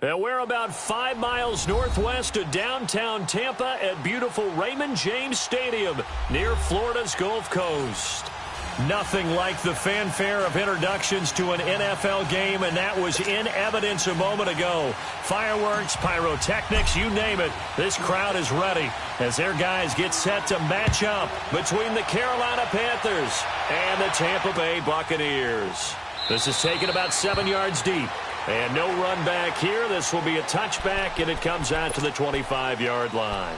And we're about 5 miles northwest of downtown Tampa at beautiful Raymond James Stadium near Florida's Gulf Coast. Nothing like the fanfare of introductions to an NFL game, and that was in evidence a moment ago. Fireworks, pyrotechnics, you name it. This crowd is ready as their guys get set to match up between the Carolina Panthers and the Tampa Bay Buccaneers. This is taken about 7 yards deep. And no run back here. This will be a touchback, and it comes out to the 25-yard line.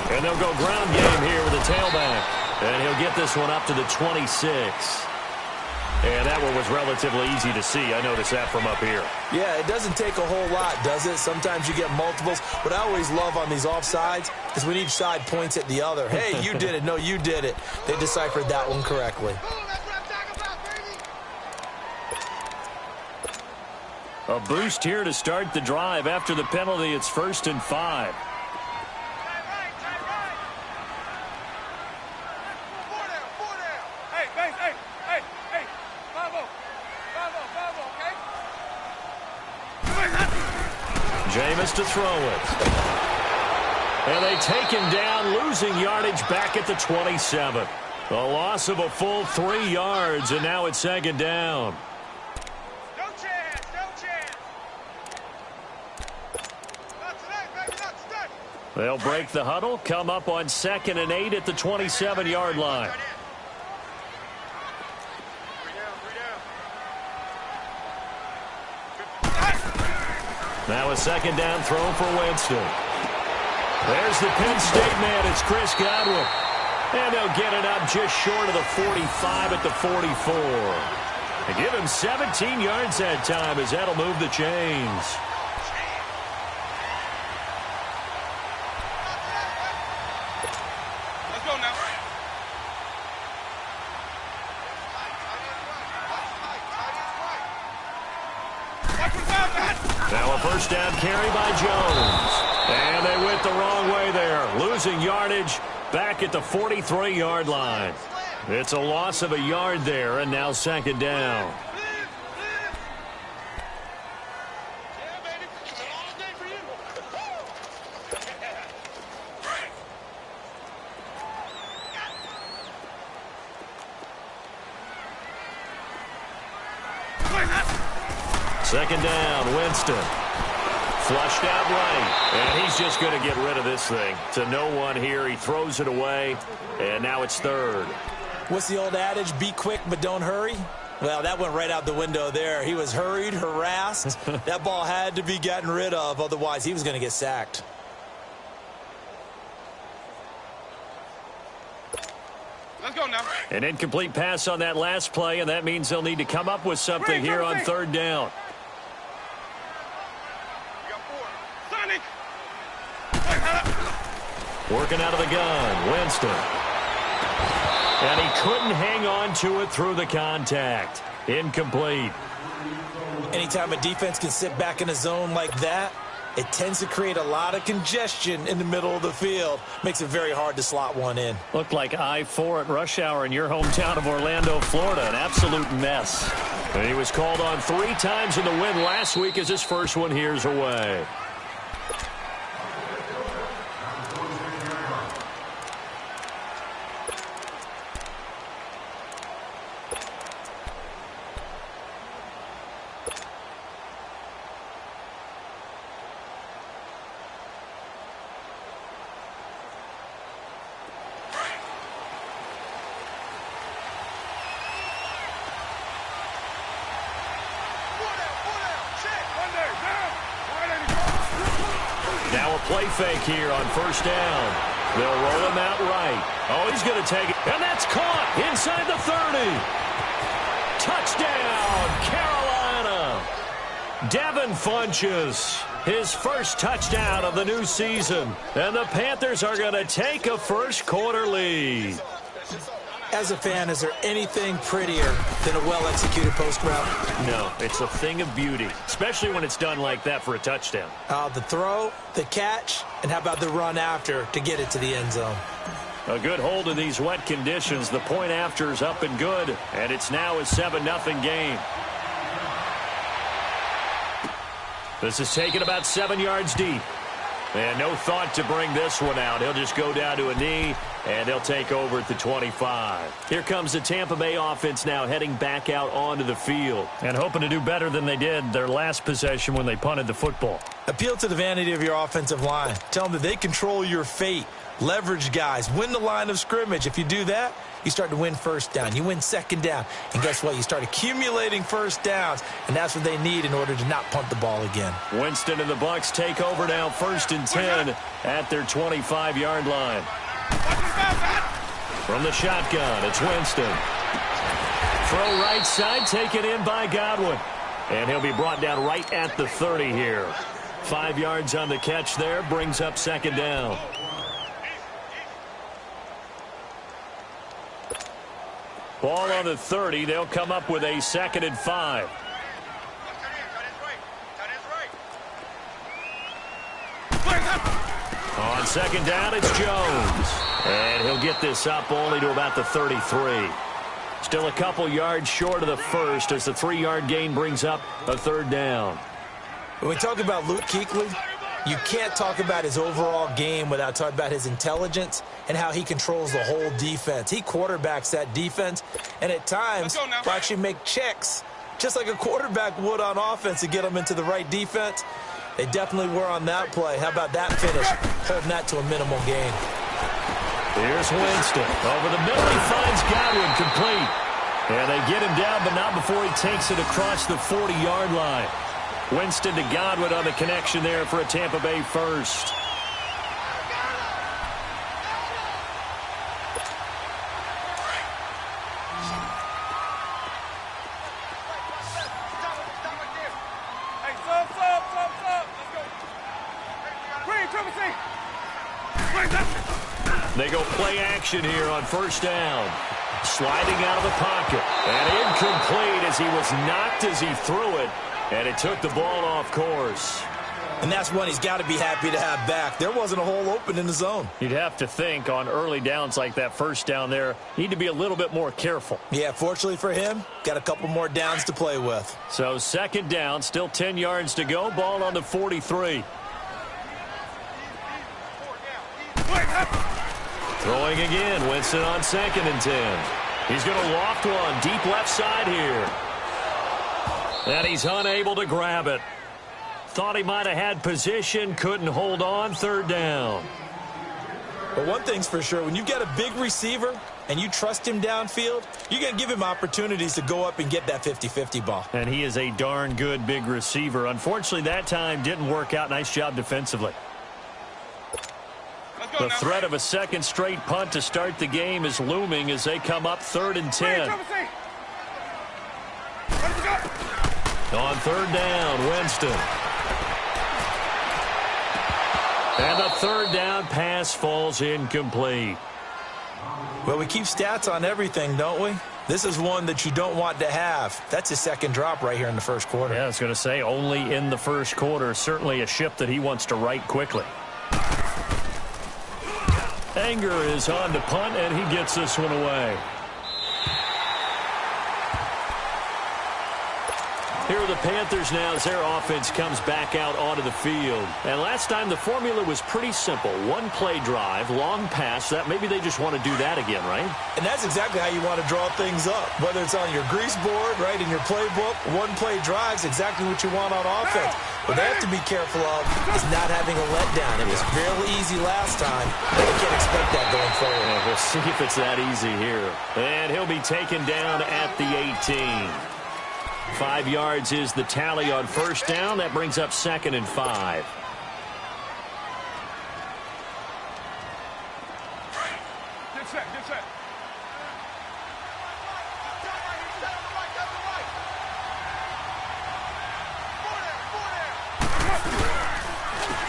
And they'll go ground game here with a tailback. And he'll get this one up to the 26. And that one was relatively easy to see. I noticed that from up here. Yeah, it doesn't take a whole lot, does it? Sometimes you get multiples. What I always love on these offsides is when each side points at the other. Hey, you did it. No, you did it. They deciphered that one correctly. A boost here to start the drive. After the penalty, it's 1st and 5. Jameis to throw it. And they take him down, losing yardage back at the 27. A loss of a full 3 yards, and now it's 2nd down. No chance, no chance. Not today, baby, not today. They'll break the huddle, come up on 2nd and 8 at the 27-yard line. Now a 2nd down throw for Winston. There's the Penn State man. It's Chris Godwin. And they'll get it up just short of the 45 at the 44. They give him 17 yards that time as that'll move the chains. Let's go now. Now a 1st down carry by Jones. And they went the wrong way there. Losing yardage back at the 43-yard line. It's a loss of a yard there, and now 2nd down. Second down, Winston. Flushed out right, and he's just going to get rid of this thing. To no one here, he throws it away, and now it's 3rd. What's the old adage? Be quick, but don't hurry. Well, that went right out the window there. He was hurried, harassed. That ball had to be gotten rid of, otherwise he was going to get sacked. Let's go now. An incomplete pass on that last play, and that means they'll need to come up with something here on 3rd down. Working out of the gun, Winston. And he couldn't hang on to it through the contact. Incomplete. Anytime a defense can sit back in a zone like that, it tends to create a lot of congestion in the middle of the field. Makes it very hard to slot one in. Looked like I-4 at rush hour in your hometown of Orlando, Florida. An absolute mess. And he was called on 3 times in the win last week as his first one here's away. Now a play fake here on 1st down. They'll roll him out right. Oh, he's going to take it. And that's caught inside the 30. Touchdown, Carolina. Devin Funchess, his first touchdown of the new season. And the Panthers are going to take a first-quarter lead. As a fan, is there anything prettier than a well-executed post route? No, it's a thing of beauty, especially when it's done like that for a touchdown. The throw, the catch, and how about the run after to get it to the end zone? A good hold in these wet conditions. The point after is up and good, and it's now a 7-0 game. This is taken about 7 yards deep. And no thought to bring this one out. He'll just go down to a knee, and they'll take over at the 25. Here comes the Tampa Bay offense now heading back out onto the field and hoping to do better than they did their last possession when they punted the football. Appeal to the vanity of your offensive line. Tell them that they control your fate. Leverage guys. Win the line of scrimmage. If you do that, you start to win first down. You win second down. And guess what? You start accumulating first downs, and that's what they need in order to not punt the ball again. Winston and the Bucks take over now 1st and 10 at their 25-yard line. From the shotgun, it's Winston. Throw right side, taken in by Godwin. And he'll be brought down right at the 30 here. 5 yards on the catch there, brings up 2nd down. Ball on the 30. They'll come up with a 2nd and 5. On 2nd down, it's Jones. And he'll get this up only to about the 33. Still a couple yards short of the first as the 3-yard gain brings up a 3rd down. When we talk about Luke Kuechly, you can't talk about his overall game without talking about his intelligence and how he controls the whole defense. He quarterbacks that defense, and at times will actually make checks, just like a quarterback would on offense to get them into the right defense. They definitely were on that play. How about that finish, holding that to a minimal gain? Here's Winston. Over the middle, he finds Godwin complete. And they get him down, but not before he takes it across the 40-yard line. Winston to Godwin on the connection there for a Tampa Bay first. They go play action here on 1st down. Sliding out of the pocket. And incomplete as he was knocked as he threw it. And it took the ball off course. And that's one he's got to be happy to have back. There wasn't a hole open in the zone. You'd have to think on early downs like that 1st down there, need to be a little bit more careful. Yeah, fortunately for him, got a couple more downs to play with. So 2nd down, still 10 yards to go. Ball on the 43. Throwing again, Winston on 2nd and 10. He's going to loft one deep left side here. And he's unable to grab it. Thought he might have had position, couldn't hold on. 3rd down. But one thing's for sure, when you've got a big receiver and you trust him downfield, you're going to give him opportunities to go up and get that 50-50 ball. And he is a darn good big receiver. Unfortunately, that time didn't work out. Nice job defensively. The threat of a 2nd straight punt to start the game is looming as they come up 3rd and 10. On 3rd down, Winston. And the 3rd down pass falls incomplete. Well, we keep stats on everything, don't we? This is one that you don't want to have. That's his 2nd drop right here in the 1st quarter. Yeah, I was going to say only in the 1st quarter. Certainly a ship that he wants to right quickly. Anger is on to punt, and he gets this one away. Here are the Panthers now as their offense comes back out onto the field. And last time the formula was pretty simple. 1-play drive, long pass. That maybe they just want to do that again, right? And that's exactly how you want to draw things up. Whether it's on your grease board, right, in your playbook, 1-play drive is exactly what you want on offense. What they have to be careful of is not having a letdown. It was fairly easy last time. They can't expect that going forward. Yeah, we'll see if it's that easy here. And he'll be taken down at the 18. 5 yards is the tally on 1st down. That brings up 2nd and 5. Get set, get set.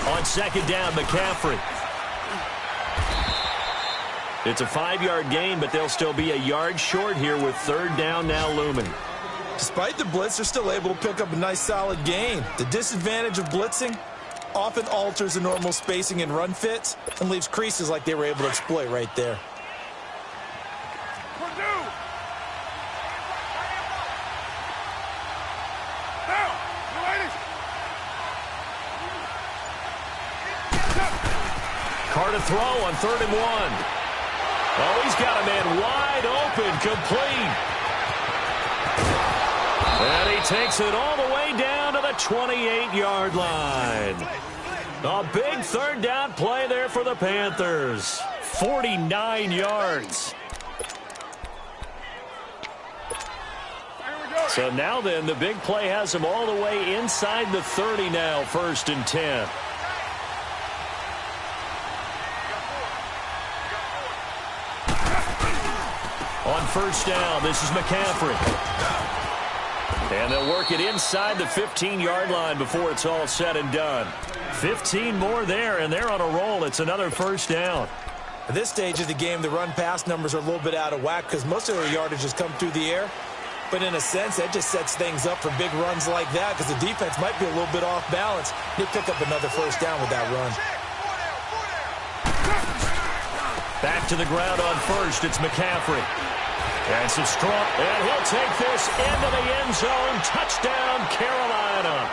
On second down, McCaffrey. It's a 5-yard gain, but they'll still be a yard short here with third down now looming. Despite the blitz, they're still able to pick up a nice solid gain. The disadvantage of blitzing often alters the normal spacing and run fits and leaves creases like they were able to exploit right there. Carr to throw on 3rd and 1. Oh, he's got a man wide open, complete. And he takes it all the way down to the 28-yard line. A big third down play there for the Panthers. 49 yards. So now then, the big play has him all the way inside the 30 now, 1st and 10. On 1st down, this is McCaffrey. And they'll work it inside the 15-yard line before it's all said and done. 15 more there, and they're on a roll. It's another 1st down. At this stage of the game, the run-pass numbers are a little bit out of whack because most of their yardage has come through the air. But in a sense, that just sets things up for big runs like that because the defense might be a little bit off balance. They pick up another 1st down with that run. Back to the ground on 1st. It's McCaffrey. And some strong. And he'll take this into the end zone. Touchdown, Carolina.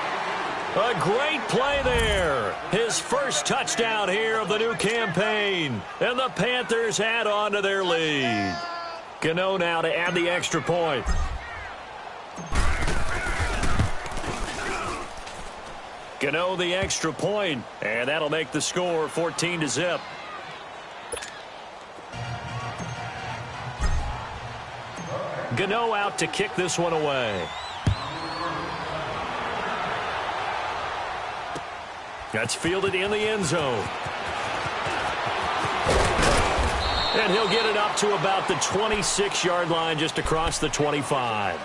A great play there. His first touchdown here of the new campaign. And the Panthers add on to their lead. Gano now to add the extra point. Gano the extra point. And that'll make the score 14-0. Gano out to kick this one away. That's fielded in the end zone. And he'll get it up to about the 26-yard line just across the 25.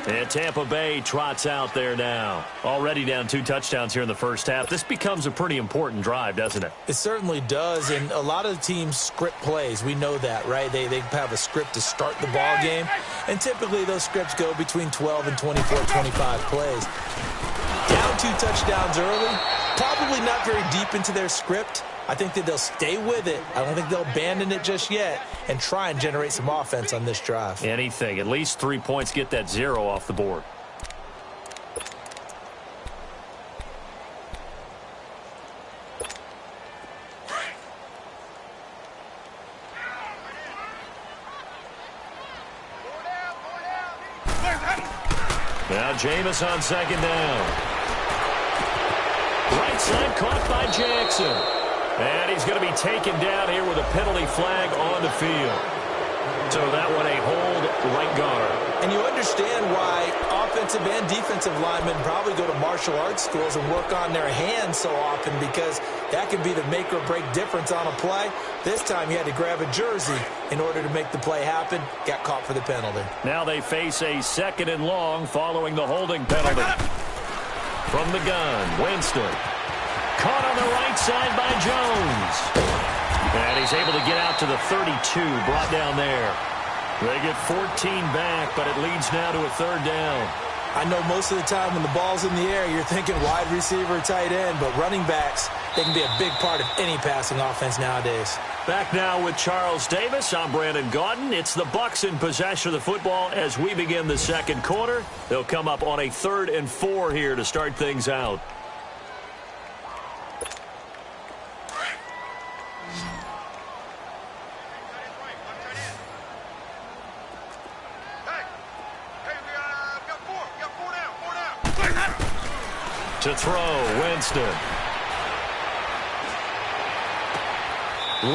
And Tampa Bay trots out there now. Already down 2 touchdowns here in the first half. This becomes a pretty important drive, doesn't it? It certainly does, and a lot of the teams script plays. We know that, right? They have a script to start the ball game, and typically those scripts go between 12 and 24, 25 plays. Down 2 touchdowns early, probably not very deep into their script. I think that they'll stay with it. I don't think they'll abandon it just yet and try and generate some offense on this drive. Anything. At least 3 points. Get that 0 off the board. Now Jameis on 2nd down. Right side caught by Jackson. And he's going to be taken down here with a penalty flag on the field. So that one a hold right guard. And you understand why offensive and defensive linemen probably go to martial arts schools and work on their hands so often because that can be the make or break difference on a play. This time he had to grab a jersey in order to make the play happen. Got caught for the penalty. Now they face a 2nd and long following the holding penalty. From the gun, Winston. Caught on the right side by Jones. And he's able to get out to the 32, brought down there. They get 14 back, but it leads now to a 3rd down. I know most of the time when the ball's in the air, you're thinking wide receiver, tight end, but running backs, they can be a big part of any passing offense nowadays. Back now with Charles Davis. I'm Brandon Gaudin. It's the Bucks in possession of the football as we begin the 2nd quarter. They'll come up on a 3rd and 4 here to start things out. To throw, Winston.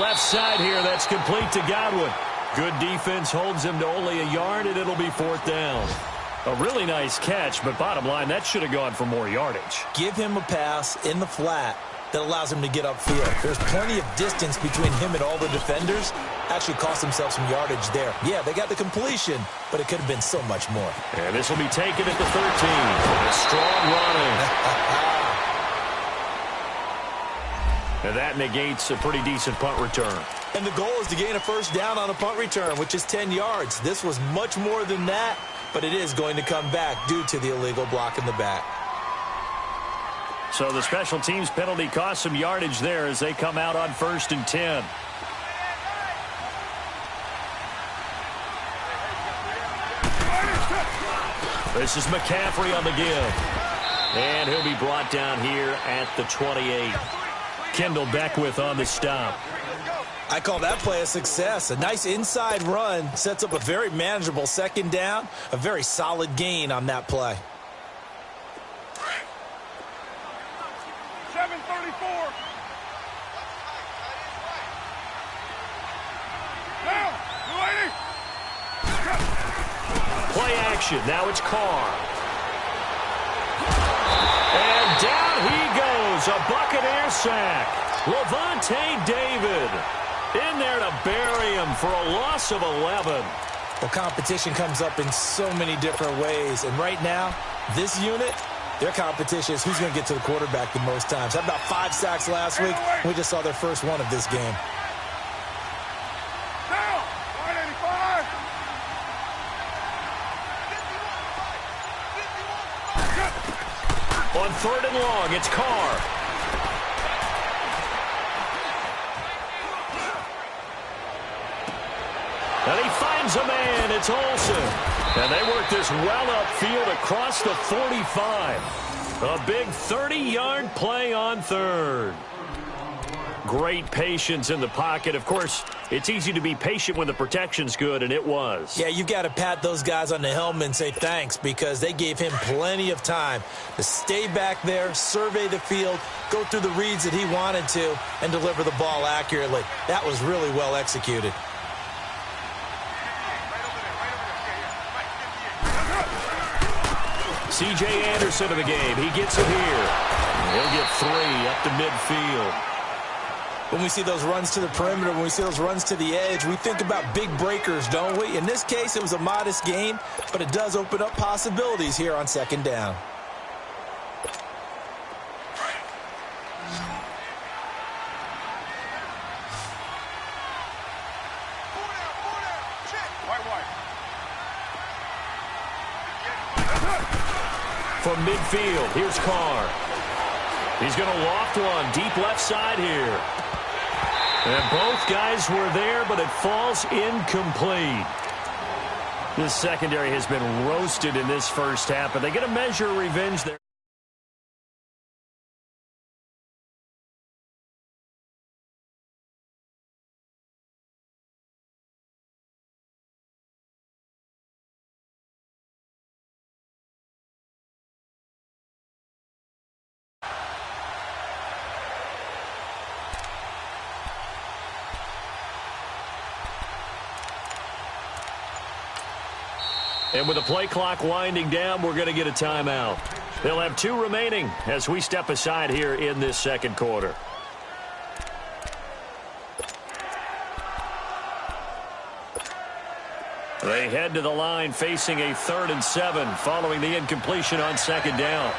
Left side here, that's complete to Godwin. Good defense holds him to only a yard, and it'll be 4th down. A really nice catch, but bottom line, that should have gone for more yardage. Give him a pass in the flat that allows him to get upfield. There's plenty of distance between him and all the defenders. Actually cost himself some yardage there. Yeah, they got the completion, but it could have been so much more. And this will be taken at the 13. A strong running. And that negates a pretty decent punt return. And the goal is to gain a first down on a punt return, which is 10 yards. This was much more than that, but it is going to come back due to the illegal block in the back. So the special teams penalty cost some yardage there as they come out on 1st and 10. This is McCaffrey on the give. And he'll be brought down here at the 28. Kendall Beckwith on the stop. I call that play a success. A nice inside run sets up a very manageable second down. A very solid gain on that play. 7:34. Down. 280. Play action. Now it's Carr. And down he goes. A Buccaneer sack. Levante David in there to bury him for a loss of 11. Well, competition comes up in so many different ways. And right now, this unit, their competition is who's going to get to the quarterback the most times. Had about 5 sacks last week. We just saw their first one of this game. Down. 185. On 3rd and long, it's Carr. And he finds a man. It's Olsen. And they work this well upfield across the 45. A big 30-yard play on 3rd. Great patience in the pocket. Of course, it's easy to be patient when the protection's good, and it was. Yeah, you've got to pat those guys on the helmet and say thanks because they gave him plenty of time to stay back there, survey the field, go through the reads that he wanted to, and deliver the ball accurately. That was really well executed. C.J. Anderson in the game. He gets it here. He'll get 3 up to midfield. When we see those runs to the perimeter, when we see those runs to the edge, we think about big breakers, don't we? In this case, it was a modest gain, but it does open up possibilities here on 2nd down. From midfield, here's Carr. He's going to loft one deep left side here. And both guys were there, but it falls incomplete. This secondary has been roasted in this first half, but they get a measure of revenge there. And with the play clock winding down, we're going to get a timeout. They'll have 2 remaining as we step aside here in this second quarter. They head to the line facing a 3rd and 7 following the incompletion on 2nd down.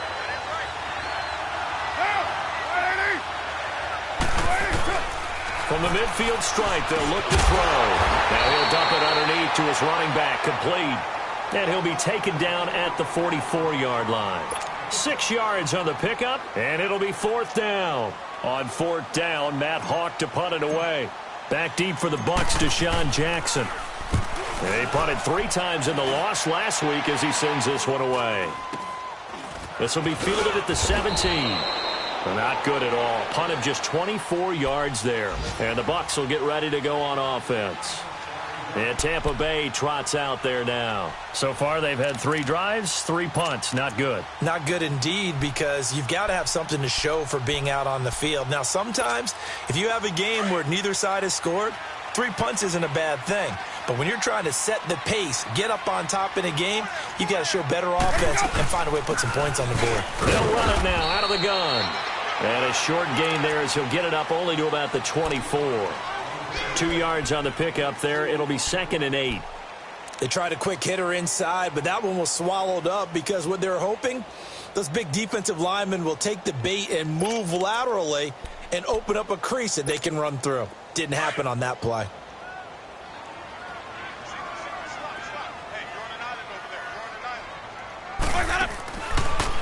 From the midfield stripe, they'll look to throw. Now he'll dump it underneath to his running back, complete. And he'll be taken down at the 44-yard line. 6 yards on the pickup, and it'll be 4th down. On 4th down, Matt Hawk to punt it away. Back deep for the Bucks, Deshaun Jackson. And he punted 3 times in the loss last week as he sends this one away. This will be fielded at the 17. Not good at all. Punt of just 24 yards there. And the Bucks will get ready to go on offense. And Tampa Bay trots out there now. So far, they've had 3 drives, 3 punts. Not good. Not good indeed, because you've got to have something to show for being out on the field. Now, sometimes, if you have a game where neither side has scored, 3 punts isn't a bad thing. But when you're trying to set the pace, get up on top in a game, you've got to show better offense and find a way to put some points on the board. They'll run it now out of the gun. And a short gain there as he'll get it up only to about the 24. 2 yards on the pickup there. It'll be 2nd and 8. They tried a quick hitter inside, but that one was swallowed up because what they're hoping, those big defensive linemen will take the bait and move laterally and open up a crease that they can run through. Didn't happen on that play.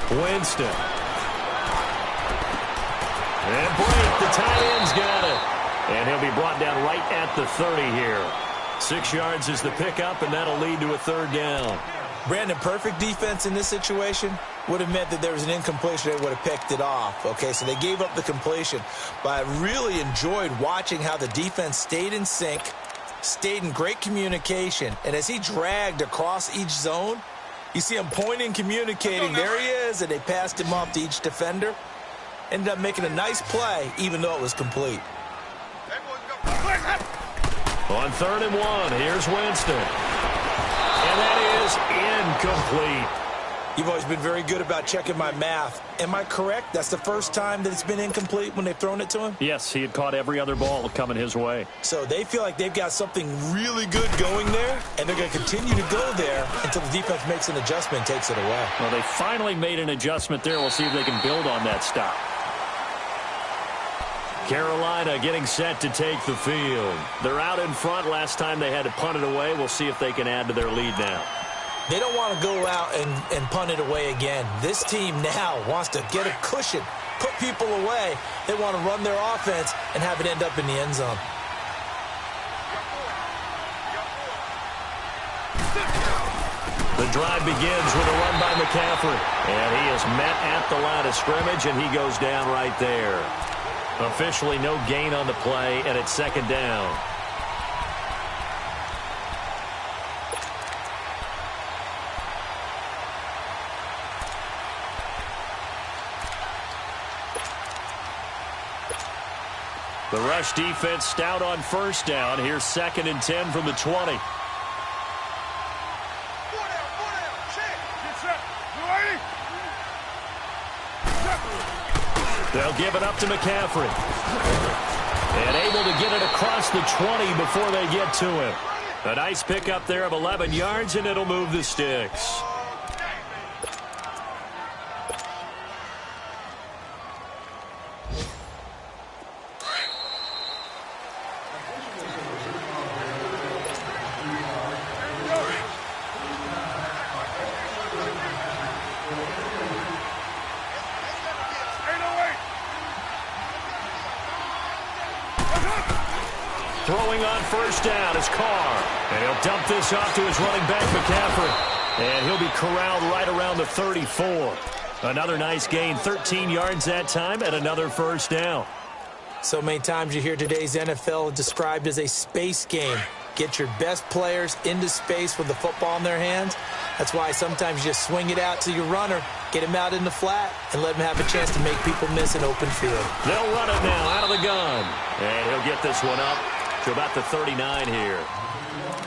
Winston. And break, the tight end's got it. And he'll be brought down right at the 30 here. 6 yards is the pickup, and that'll lead to a 3rd down. Brandon, perfect defense in this situation would have meant that there was an incompletion. They would have picked it off. Okay, so they gave up the completion. But I really enjoyed watching how the defense stayed in sync, stayed in great communication. And as he dragged across each zone, you see him pointing, communicating. There he is, and they passed him off to each defender. Ended up making a nice play, even though it was complete. On 3rd and 1, here's Winston. And that is incomplete. You've always been very good about checking my math. Am I correct? That's the first time that it's been incomplete when they've thrown it to him? Yes, he had caught every other ball coming his way. So they feel like they've got something really good going there, and they're going to continue to go there until the defense makes an adjustment and takes it away. Well, they finally made an adjustment there. We'll see if they can build on that stop. Carolina getting set to take the field. They're out in front. Last time they had to punt it away. We'll see if they can add to their lead now. They don't want to go out and punt it away again. This team now wants to get a cushion, put people away. They want to run their offense and have it end up in the end zone. The drive begins with a run by McCaffrey. And he is met at the line of scrimmage, and he goes down right there. Officially no gain on the play, and it's 2nd down. The rush defense stout on 1st down. Here's 2nd and 10 from the 20. They'll give it up to McCaffrey. And able to get it across the 20 before they get to him. A nice pickup there of 11 yards, and it'll move the sticks. Throwing on 1st down is Carr. And he'll dump this off to his running back, McCaffrey. And he'll be corralled right around the 34. Another nice gain, 13 yards that time, and another 1st down. So many times you hear today's NFL described as a space game. Get your best players into space with the football in their hands. That's why sometimes you just swing it out to your runner, get him out in the flat, and let him have a chance to make people miss an open field. They'll run it now out of the gun. And he'll get this one up to about the 39 here.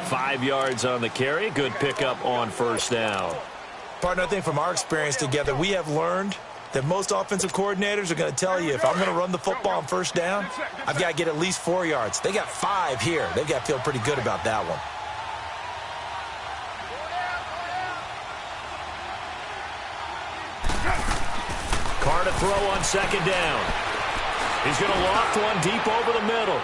5 yards on the carry. Good pickup on 1st down. Partner, I think from our experience together, we have learned that most offensive coordinators are going to tell you, if I'm going to run the football on 1st down, I've got to get at least 4 yards. They got 5 here. They've got to feel pretty good about that one. Carr to throw on 2nd down. He's going to loft one deep over the middle.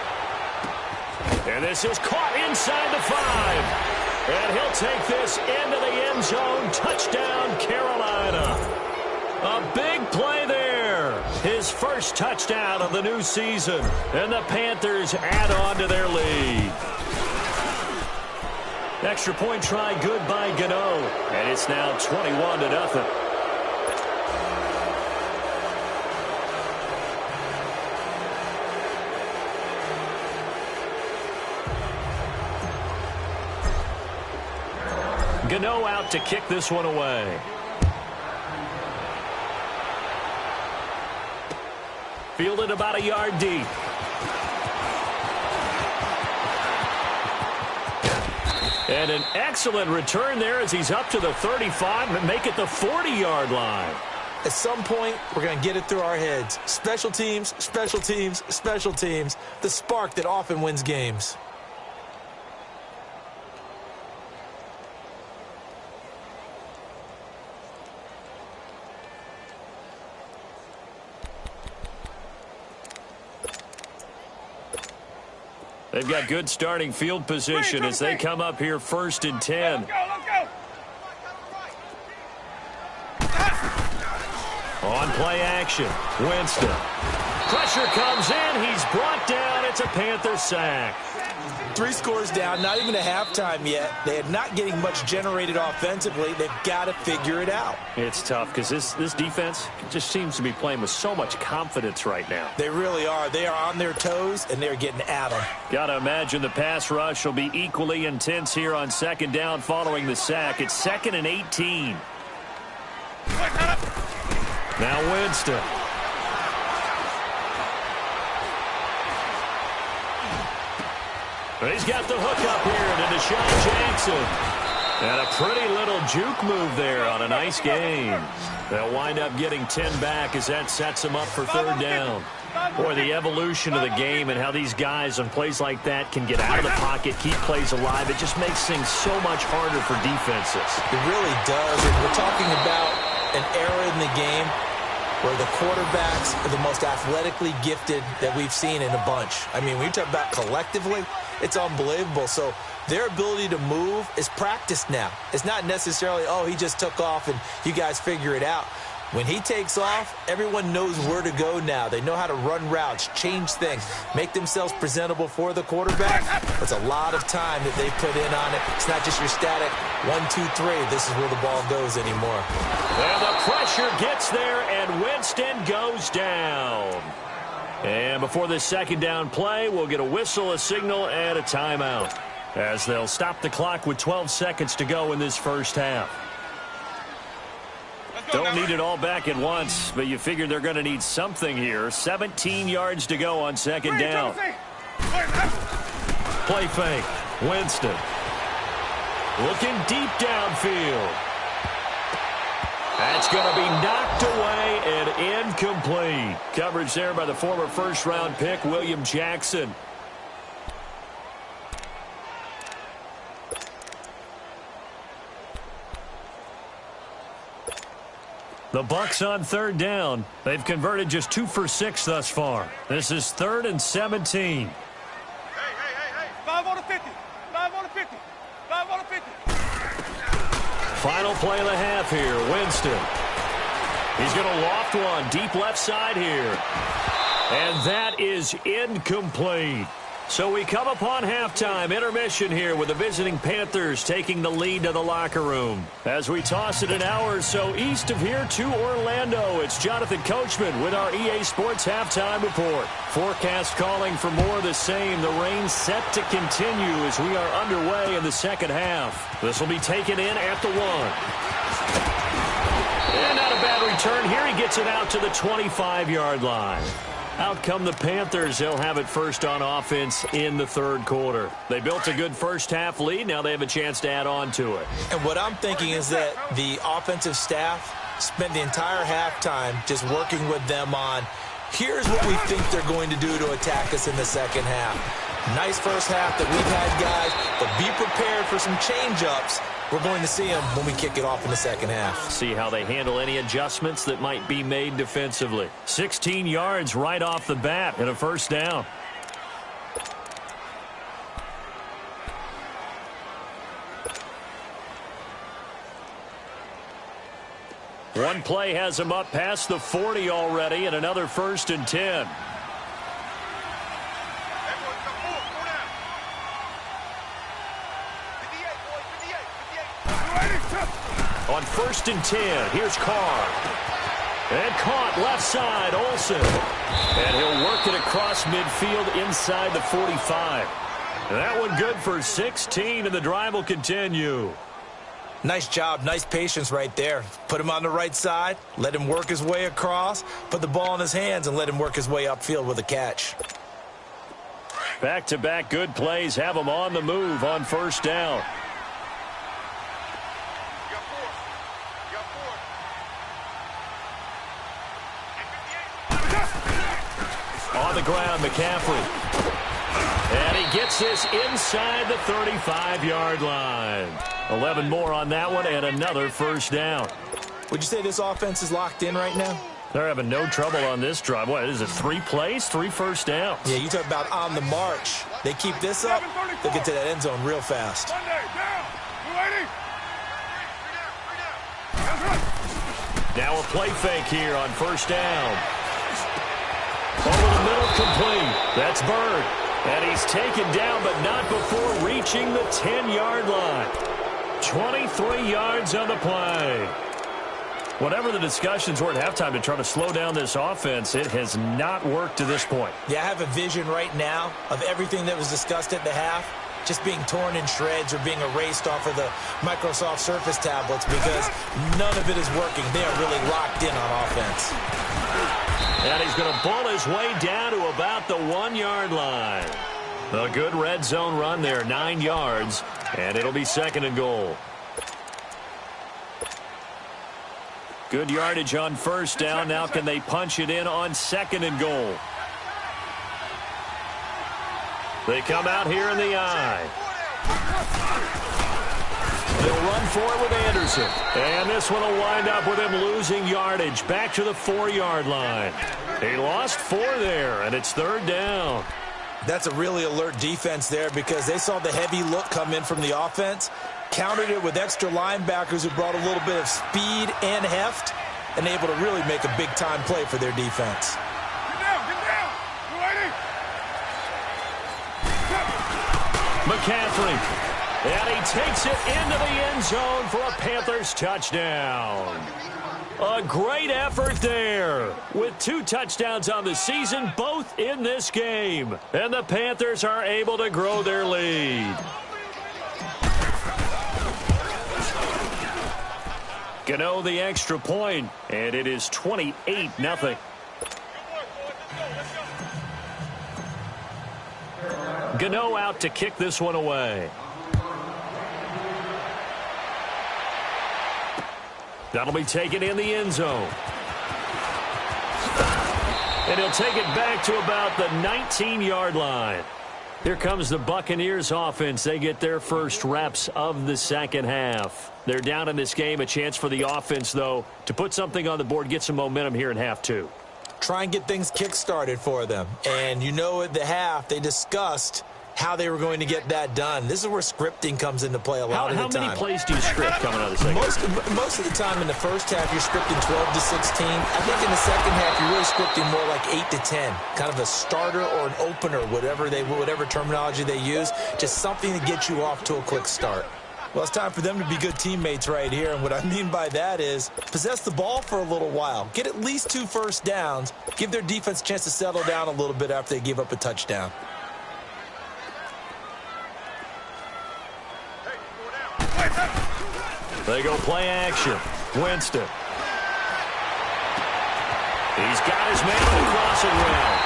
And this is caught inside the 5. And he'll take this into the end zone. Touchdown, Carolina. A big play there. His first touchdown of the new season. And the Panthers add on to their lead. Extra point try good by Gano. And it's now 21-0. Gano out to kick this one away. Fielded about a yard deep. And an excellent return there as he's up to the 35 and make it the 40-yard line. At some point, we're going to get it through our heads. Special teams, special teams, special teams. The spark that often wins games. They've got good starting field position as they come up here 1st and 10. Let's go. On play action, Winston. Pressure comes in. He's brought down. It's a Panther sack. 3 scores down, not even a halftime yet. They are not getting much generated offensively. They've got to figure it out. It's tough because this defense just seems to be playing with so much confidence right now. They really are. They are on their toes, and they're getting at them. Got to imagine the pass rush will be equally intense here on 2nd down following the sack. It's 2nd and 18. Now Winston. He's got the hook up here to Deshaun Jackson. And a pretty little juke move there on a nice game. They'll wind up getting 10 back as that sets them up for 3rd down. Boy, the evolution of the game and how these guys on plays like that can get out of the pocket, keep plays alive, it just makes things so much harder for defenses. It really does. And we're talking about an era in the game where the quarterbacks are the most athletically gifted that we've seen in a bunch. I mean, when you talk about collectively, it's unbelievable. So their ability to move is practiced now. It's not necessarily, oh, he just took off and you guys figure it out. When he takes off, everyone knows where to go now. They know how to run routes, change things, make themselves presentable for the quarterback. That's a lot of time that they put in on it. It's not just your static 1, 2, 3. This is where the ball goes anymore. And the pressure gets there, and Winston goes down. And before this 2nd down play, we'll get a whistle, a signal, and a timeout as they'll stop the clock with 12 seconds to go in this 1st half. Don't need it all back at once, but you figure they're going to need something here. 17 yards to go on 2nd down. Play fake. Winston. Looking deep downfield. That's going to be knocked away and incomplete. Coverage there by the former 1st-round pick, William Jackson. The Bucks on 3rd down. They've converted just 2 for 6 thus far. This is 3rd and 17. Hey. 5 on the 50. 5 on the 50. 5 on the 50. Final play of the half here. Winston. He's going to loft one deep left side here. And that is incomplete. So we come upon halftime intermission here with the visiting Panthers taking the lead to the locker room. As we toss it an hour or so east of here to Orlando, it's Jonathan Coachman with our EA Sports halftime report. Forecast calling for more of the same. The rain set to continue as we are underway in the 2nd half. This will be taken in at the 1. And not a bad return here. He gets it out to the 25-yard line. Out come the Panthers. They'll have it first on offense in the 3rd quarter. They built a good 1st half lead. Now they have a chance to add on to it. And what I'm thinking is that the offensive staff spent the entire halftime just working with them on, here's what we think they're going to do to attack us in the 2nd half. Nice 1st half that we've had, guys, but be prepared for some change-ups. We're going to see them when we kick it off in the 2nd half. See how they handle any adjustments that might be made defensively. 16 yards right off the bat and a 1st down. One play has him up past the 40 already and another 1st and 10. On 1st and 10, here's Carr. And caught left side, Olsen. And he'll work it across midfield inside the 45. And that one good for 16, and the drive will continue. Nice job, nice patience right there. Put him on the right side, let him work his way across, put the ball in his hands, and let him work his way upfield with a catch. Back-to-back good plays have him on the move on 1st down. On the ground, McCaffrey. And he gets this inside the 35-yard line. 11 more on that one and another 1st down. Would you say this offense is locked in right now? They're having no trouble on this drive. What is it, 3 plays, 3 first downs? Yeah, you talk about on the march. They keep this up, they'll get to that end zone real fast. Now a play fake here on first down. Over the middle, complete. That's Bird. And he's taken down, but not before reaching the 10-yard line. 23 yards on the play. Whatever the discussions were at halftime to try to slow down this offense, it has not worked to this point. Yeah, I have a vision right now of everything that was discussed at the half just being torn in shreds or being erased off of the Microsoft Surface tablets because none of it is working. They are really locked in on offense. And he's going to bull his way down to about the 1-yard line. A good red zone run there, 9 yards, and it'll be 2nd and goal. Good yardage on first down. Now can they punch it in on 2nd and goal? They come out here in the eye. They'll run for it with Anderson. And this one will wind up with him losing yardage back to the 4-yard line. He lost 4 there, and it's 3rd down. That's a really alert defense there because they saw the heavy look come in from the offense, countered it with extra linebackers who brought a little bit of speed and heft, and able to really make a big-time play for their defense. McCaffrey, and he takes it into the end zone for a Panthers touchdown. A great effort there with 2 touchdowns on the season, both in this game. And the Panthers are able to grow their lead. Gano the extra point, and it is 28-0. Gano out to kick this one away. That'll be taken in the end zone. And he'll take it back to about the 19-yard line. Here comes the Buccaneers offense. They get their first reps of the second half. They're down in this game. A chance for the offense, though, to put something on the board, get some momentum here in half 2. Try and get things kick-started for them. And you know at the half, they discussed how they were going to get that done. This is where scripting comes into play a lot of the time. How many plays do you script coming out of the second half? Most of the time in the first half, you're scripting 12 to 16. I think in the second half, you're really scripting more like 8 to 10. Kind of a starter or an opener, whatever terminology they use. Just something to get you off to a quick start. Well, it's time for them to be good teammates right here. And what I mean by that is possess the ball for a little while. Get at least 2 first downs. Give their defense a chance to settle down a little bit after they give up a touchdown. They go play action. Winston. He's got his man on the crossing route.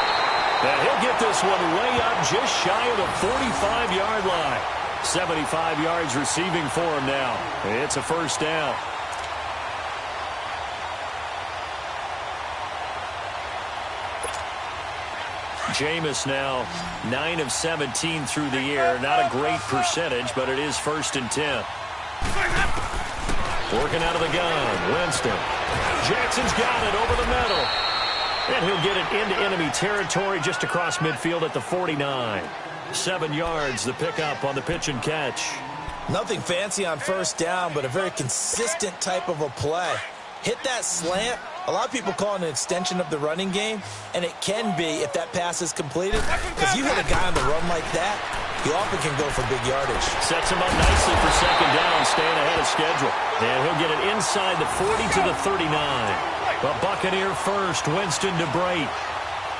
And he'll get this one way up just shy of the 45-yard line. 75 yards receiving for him now. It's a first down. Jameis now 9 of 17 through the air. Not a great percentage, but it is 1st and 10. Working out of the gun, Winston. Jackson's got it over the middle. And he'll get it into enemy territory just across midfield at the 49. 7 yards, the pickup on the pitch and catch. Nothing fancy on first down, but a very consistent type of a play. Hit that slant. A lot of people call it an extension of the running game, and it can be if that pass is completed. Because you hit a guy on the run like that, he often can go for big yardage. Sets him up nicely for second down, staying ahead of schedule. And he'll get it inside the 40 to the 39. The Buccaneer first, Winston to break.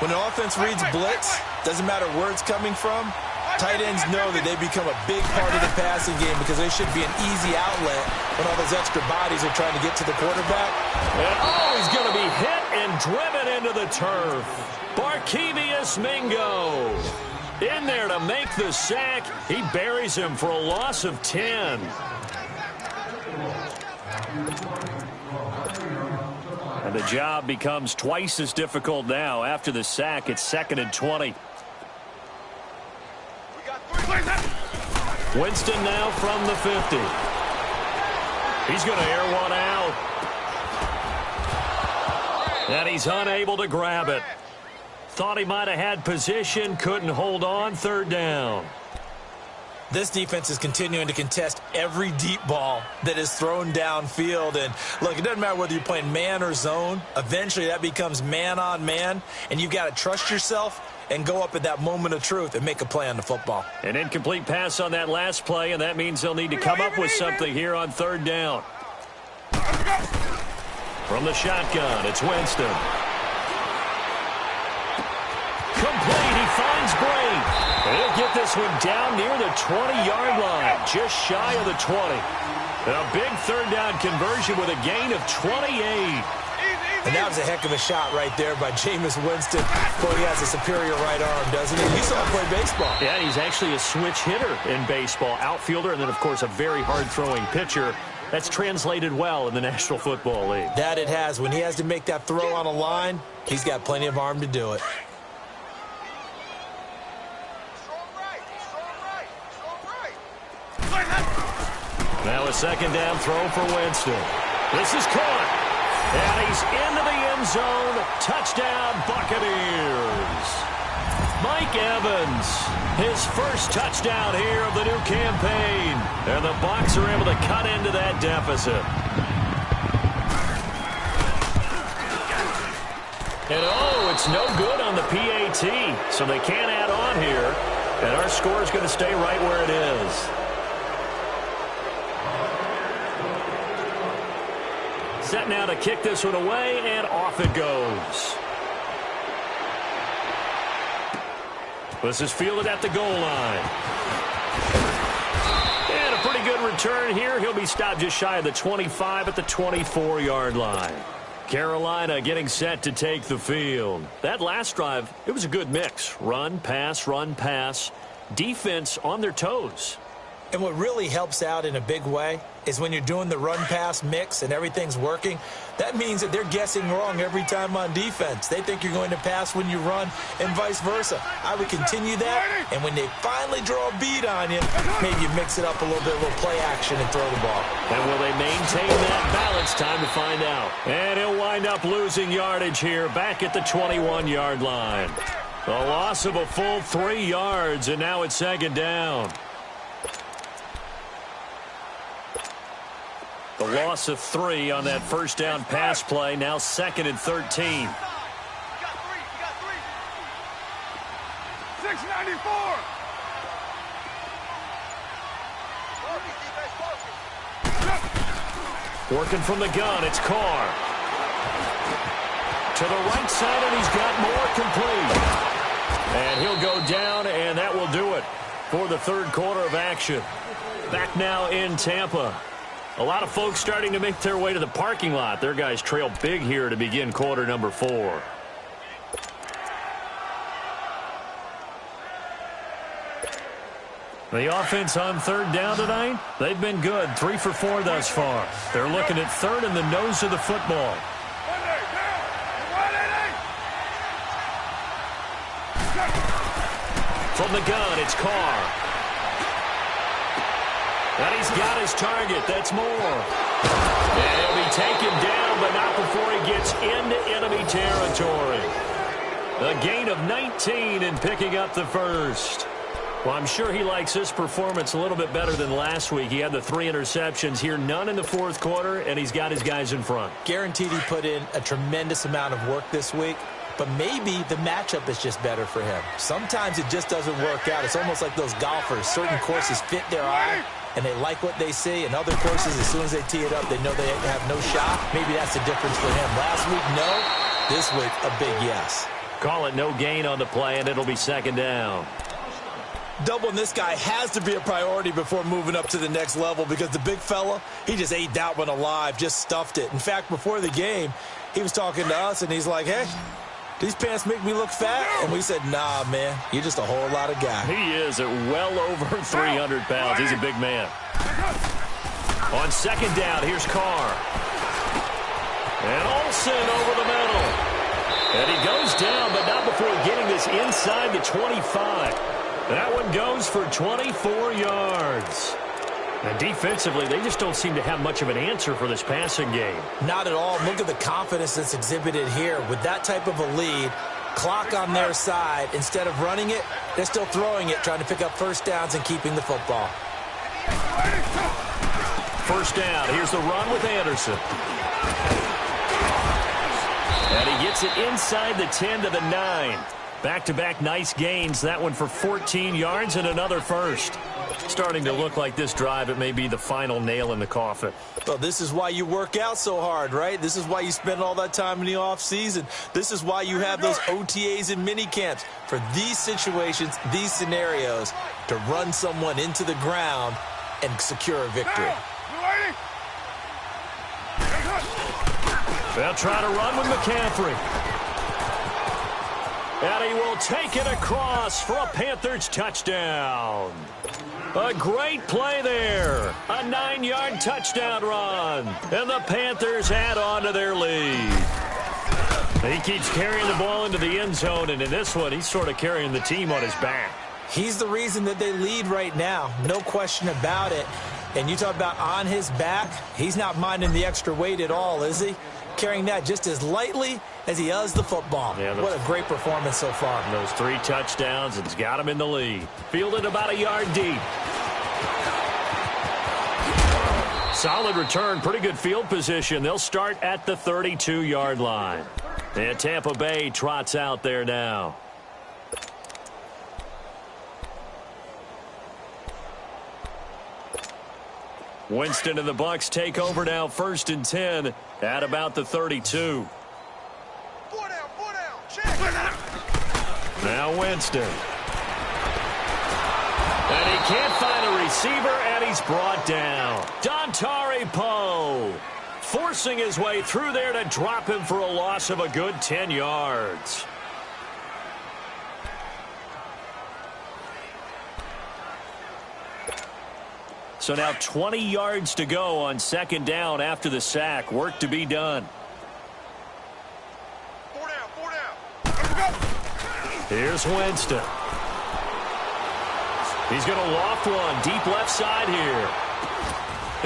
When an offense reads blitz, doesn't matter where it's coming from, tight ends know that they become a big part of the passing game because they should be an easy outlet when all those extra bodies are trying to get to the quarterback. And he's going to be hit and driven into the turf. Barkevius Mingo in there to make the sack. He buries him for a loss of 10. And the job becomes twice as difficult now. After the sack, it's 2nd and 20. Winston now from the 50. He's going to air one out. And he's unable to grab it. Thought he might have had position, couldn't hold on, third down. This defense is continuing to contest every deep ball that is thrown downfield. And, look, it doesn't matter whether you're playing man or zone. Eventually, that becomes man-on-man, and you've got to trust yourself and go up at that moment of truth and make a play on the football. An incomplete pass on that last play, and that means they'll need to come up with something here on third down. From the shotgun, it's Winston. Complete, he finds Bray. And he'll get this one down near the 20-yard line, just shy of the 20. A big third down conversion with a gain of 28. And that was a heck of a shot right there by Jameis Winston. Boy, he has a superior right arm, doesn't he? You saw him play baseball. Yeah, he's actually a switch hitter in baseball. Outfielder, and then, of course, a very hard-throwing pitcher. That's translated well in the National Football League. That it has. When he has to make that throw on a line, he's got plenty of arm to do it. Now a second down throw for Winston. This is caught. And he's into the end zone. Touchdown, Buccaneers. Mike Evans, his first touchdown here of the new campaign. And the Bucs are able to cut into that deficit. And it's no good on the PAT. So they can't add on here. And our score is going to stay right where it is. Set now to kick this one away, and off it goes. This is fielded at the goal line. And a pretty good return here. He'll be stopped just shy of the 25 at the 24-yard line. Carolina getting set to take the field. That last drive, it was a good mix. Run, pass, defense on their toes. And what really helps out in a big way is when you're doing the run-pass mix and everything's working, that means that they're guessing wrong every time on defense. They think you're going to pass when you run and vice versa. I would continue that, and when they finally draw a beat on you, maybe you mix it up a little bit, a little play action and throw the ball. And will they maintain that balance? Time to find out. And he'll wind up losing yardage here back at the 21-yard line. A loss of a full 3 yards, and now it's second down. The loss of 3 on that first down pass play. Now second and 13. You got three. 694. Working from the gun, it's Carr. To the right side, and he's got more complete. And he'll go down, and that will do it for the third quarter of action. Back now in Tampa. A lot of folks starting to make their way to the parking lot. Their guys trail big here to begin quarter number 4. The offense on third down tonight, they've been good. 3 for 4 thus far. They're looking at third in the nose of the football. From the gun, it's Carr. And he's got his target. That's Moore. And he'll be taken down, but not before he gets into enemy territory. A gain of 19 and picking up the first. Well, I'm sure he likes this performance a little bit better than last week. He had the 3 interceptions here, none in the fourth quarter, and he's got his guys in front. Guaranteed he put in a tremendous amount of work this week, but maybe the matchup is just better for him. Sometimes it just doesn't work out. It's almost like those golfers. Certain courses fit their eye, and they like what they see. And other courses, as soon as they tee it up, they know they have no shot. Maybe that's the difference for him. Last week, no. This week, a big yes. Call it no gain on the play, and it'll be second down. Doubling this guy has to be a priority before moving up to the next level, because the big fella, he just ate that one alive, just stuffed it. In fact, before the game, he was talking to us, and he's like, hey, these pants make me look fat? And we said, nah, man, you're just a whole lot of guy. He is at well over 300 pounds. He's a big man. On second down, here's Carr. And Olsen over the middle. And he goes down, but not before getting this inside the 25. That one goes for 24 yards. And defensively, they just don't seem to have much of an answer for this passing game. Not at all. Look at the confidence that's exhibited here. With that type of a lead, Clock on their side. Instead of running it, they're still throwing it, trying to pick up first downs and keeping the football. First down. Here's the run with Anderson. And he gets it inside the 10 to the 9. Back-to-back nice gains. That one for 14 yards and another first. Starting to look like this drive, it may be the final nail in the coffin. Well, this is why you work out so hard, right? This is why you spend all that time in the offseason. This is why you have those OTAs and mini camps. For these situations, these scenarios, to run someone into the ground and secure a victory. They'll try to run with McCaffrey. And he will take it across for a Panthers touchdown. A great play there. A 9-yard touchdown run. And the Panthers add on to their lead. He keeps carrying the ball into the end zone, and in this one, he's sort of carrying the team on his back. He's the reason that they lead right now. No question about it. And you talk about on his back, he's not minding the extra weight at all, is he? Carrying that just as lightly as he does the football. Yeah, what a great performance so far. Those 3 touchdowns, and it's got him in the lead. Fielded about a yard deep. Solid return, pretty good field position. They'll start at the 32-yard line. And Tampa Bay trots out there now. Winston and the Bucks take over now, 1st and 10 at about the 32. Now Winston. And he can't find a receiver, and he's brought down. Dontari Poe forcing his way through there to drop him for a loss of a good 10 yards. So now 20 yards to go on 2nd down after the sack. Work to be done. 4 down. Here's Winston. He's going to loft one deep left side here.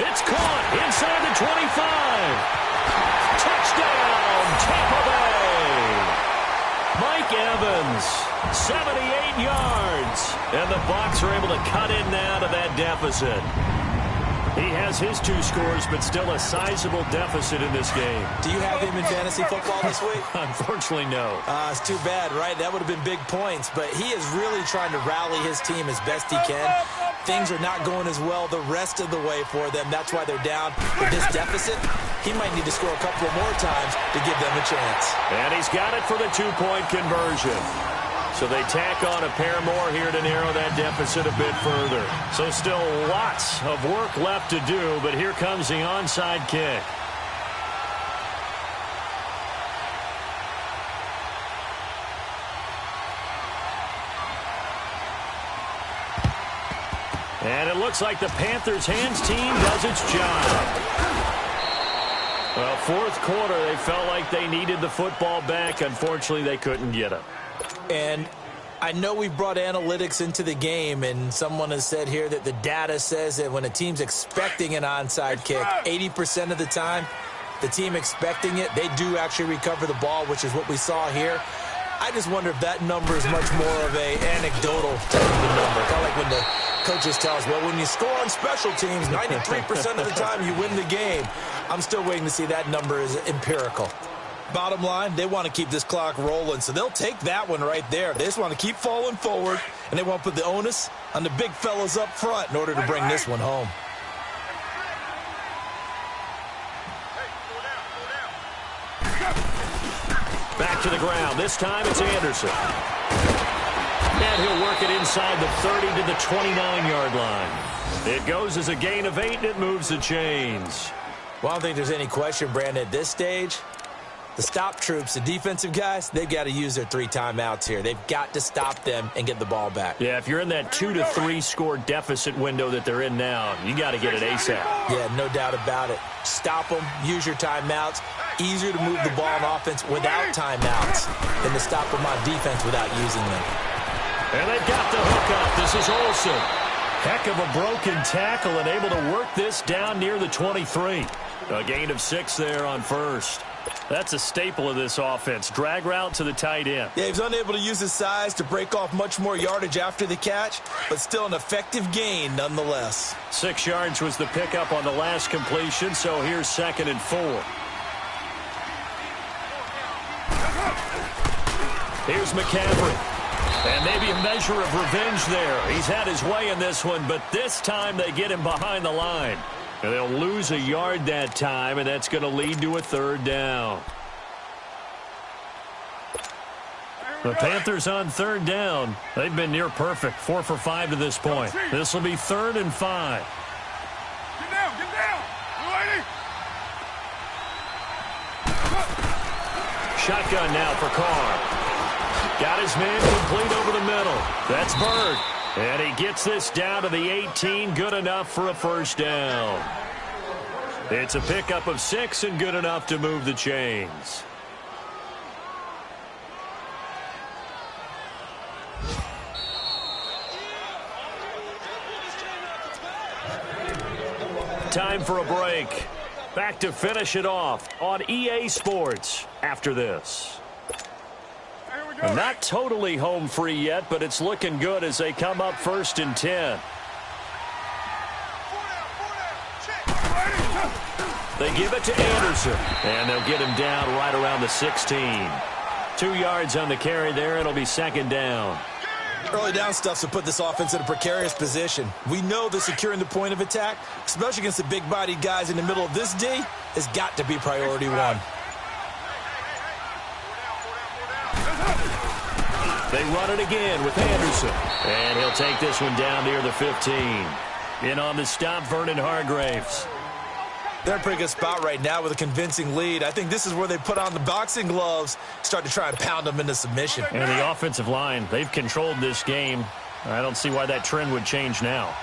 It's caught inside the 25. Touchdown, Tampa Bay. Mike Evans, 78 yards. And the Bucks are able to cut in now to that deficit. He has his 2 scores, but still a sizable deficit in this game. Do you have him in fantasy football this week? Unfortunately, no. It's too bad, right? That would have been big points. But he is really trying to rally his team as best he can. Things are not going as well the rest of the way for them. That's why they're down with this deficit. He might need to score a couple more times to give them a chance. And he's got it for the 2-point conversion. So they tack on a pair more here to narrow that deficit a bit further. So still lots of work left to do, but here comes the onside kick. And it looks like the Panthers' hands team does its job. Well, 4th quarter, they felt like they needed the football back. Unfortunately, they couldn't get it. And I know we brought analytics into the game, and someone has said here that the data says that when a team's expecting an onside kick, 80% of the time, the team expecting it, they do actually recover the ball, which is what we saw here. I just wonder if that number is much more of a anecdotal type of a number. Kind of like when the coaches tell us, well, when you score on special teams, 93% of the time you win the game. I'm still waiting to see that number is empirical. Bottom line, they want to keep this clock rolling, so they'll take that one right there. They just want to keep falling forward, and they want to put the onus on the big fellas up front in order to bring this one home. Back to the ground. This time it's Anderson. And he'll work it inside the 30 to the 29-yard line. It goes as a gain of 8, and it moves the chains. Well, I don't think there's any question, Brandon, at this stage. The stop troops, the defensive guys, they've got to use their 3 timeouts here. They've got to stop them and get the ball back. Yeah, if you're in that 2 to 3 score deficit window that they're in now, you got to get it ASAP. Yeah, no doubt about it. Stop them, use your timeouts. Easier to move the ball on offense without timeouts than to stop them on defense without using them. And they've got the hook up. This is Olsen. Heck of a broken tackle and able to work this down near the 23. A gain of 6 there on first. That's a staple of this offense. Drag route to the tight end. Yeah, he was unable to use his size to break off much more yardage after the catch, but still an effective gain nonetheless. 6 yards was the pickup on the last completion, so here's 2nd and 4. Here's McCaffrey. And maybe a measure of revenge there. He's had his way in this one, but this time they get him behind the line. And they'll lose a yard that time, and that's going to lead to a 3rd down. The Panthers on 3rd down. They've been near perfect, 4 for 5 to this point. This will be 3rd and 5. Get down, get down. Shotgun now for Carr. Got his man complete over the middle. That's Bird. And he gets this down to the 18. Good enough for a 1st down. It's a pickup of 6 and good enough to move the chains. Time for a break. Back to finish it off on EA Sports after this. Not totally home free yet, but it's looking good as they come up 1st and 10. They give it to Anderson, and they'll get him down right around the 16. 2 yards on the carry there. It'll be 2nd down. Early down stuff to put this offense in a precarious position. We know that securing the point of attack, especially against the big-bodied guys in the middle of this D, has got to be priority 1. They run it again with Anderson. And he'll take this one down near the 15. In on the stop, Vernon Hargraves. They're in a pretty good spot right now with a convincing lead. I think this is where they put on the boxing gloves, start to try and pound them into submission. And the offensive line, they've controlled this game. I don't see why that trend would change now.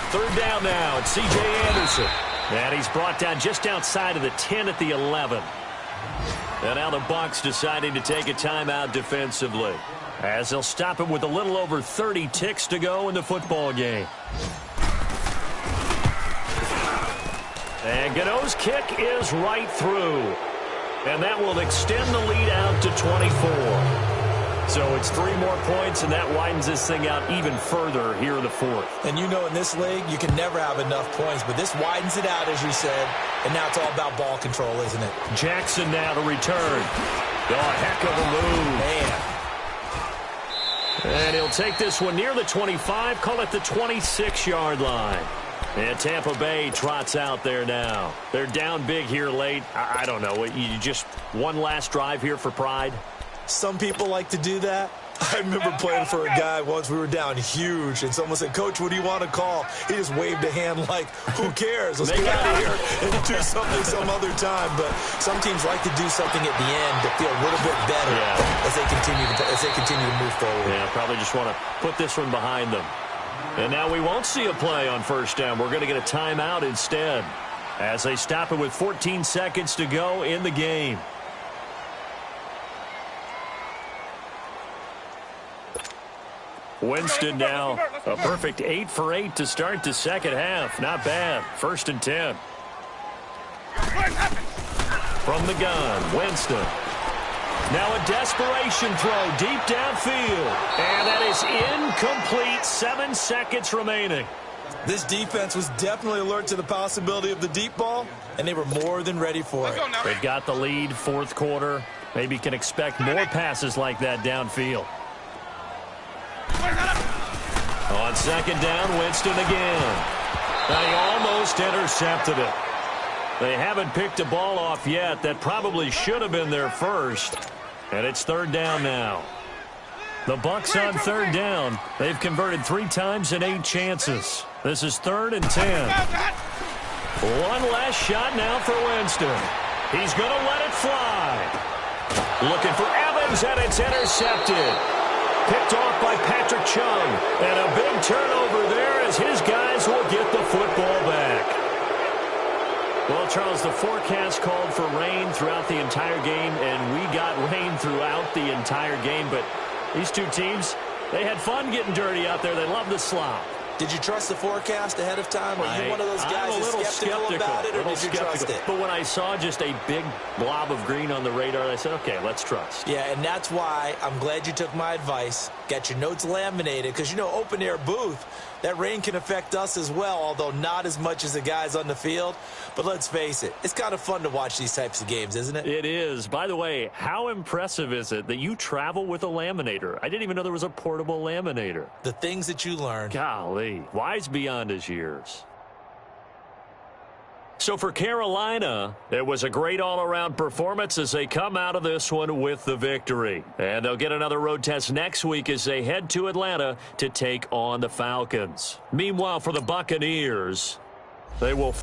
3rd down now. It's C.J. Anderson. And he's brought down just outside of the 10 at the 11. And now the Bucks deciding to take a timeout defensively, as they'll stop him with a little over 30 ticks to go in the football game. And Gano's kick is right through. And that will extend the lead out to 24. So it's 3 more points, and that widens this thing out even further here in the 4th. And you know in this league, you can never have enough points, but this widens it out, as you said, and now it's all about ball control, isn't it? Jackson now to return. Oh, heck of a move. Man. And he'll take this one near the 25, call it the 26-yard line. And Tampa Bay trots out there now. They're down big here late. I don't know. You just one last drive here for pride? Some people like to do that. I remember playing for a guy once. We were down huge, and someone said, "Coach, what do you want to call?" He just waved a hand like, "Who cares? Let's get out of here and do something some other time." But some teams like to do something at the end to feel a little bit better as they continue to move forward. Yeah, probably just want to put this one behind them. And now we won't see a play on 1st down. We're going to get a timeout instead, as they stop it with 14 seconds to go in the game. Winston now, a perfect 8 for 8 to start the 2nd half. Not bad. 1st and 10. From the gun, Winston. Now a desperation throw deep downfield. And that is incomplete. 7 seconds remaining. This defense was definitely alert to the possibility of the deep ball, and they were more than ready for it. They've got the lead, 4th quarter. Maybe can expect more passes like that downfield. On 2nd down, Winston again. Now he almost intercepted it. They haven't picked a ball off yet. That probably should have been their first. And it's 3rd down now. The Bucks on 3rd down. They've converted 3 times in 8 chances. This is 3rd and 10. One last shot now for Winston. He's going to let it fly. Looking for Evans, and it's intercepted. Picked off by Patrick Chung. And a big turnover there as his guys will get the football back. Well, Charles, the forecast called for rain throughout the entire game, and we got rain throughout the entire game. But these two teams, they had fun getting dirty out there. They love the slop. Did you trust the forecast ahead of time? Are you one of those guys who's skeptical about it, or did you trust it? But when I saw just a big blob of green on the radar, I said, okay, let's trust. Yeah, and that's why I'm glad you took my advice. Got your notes laminated, because, you know, open-air booth, that rain can affect us as well, although not as much as the guys on the field. But let's face it, it's kind of fun to watch these types of games, isn't it? It is. By the way, how impressive is it that you travel with a laminator? I didn't even know there was a portable laminator. The things that you learn. Golly, wise beyond his years. So for Carolina, it was a great all-around performance as they come out of this one with the victory. And they'll get another road test next week as they head to Atlanta to take on the Falcons. Meanwhile, for the Buccaneers, they will...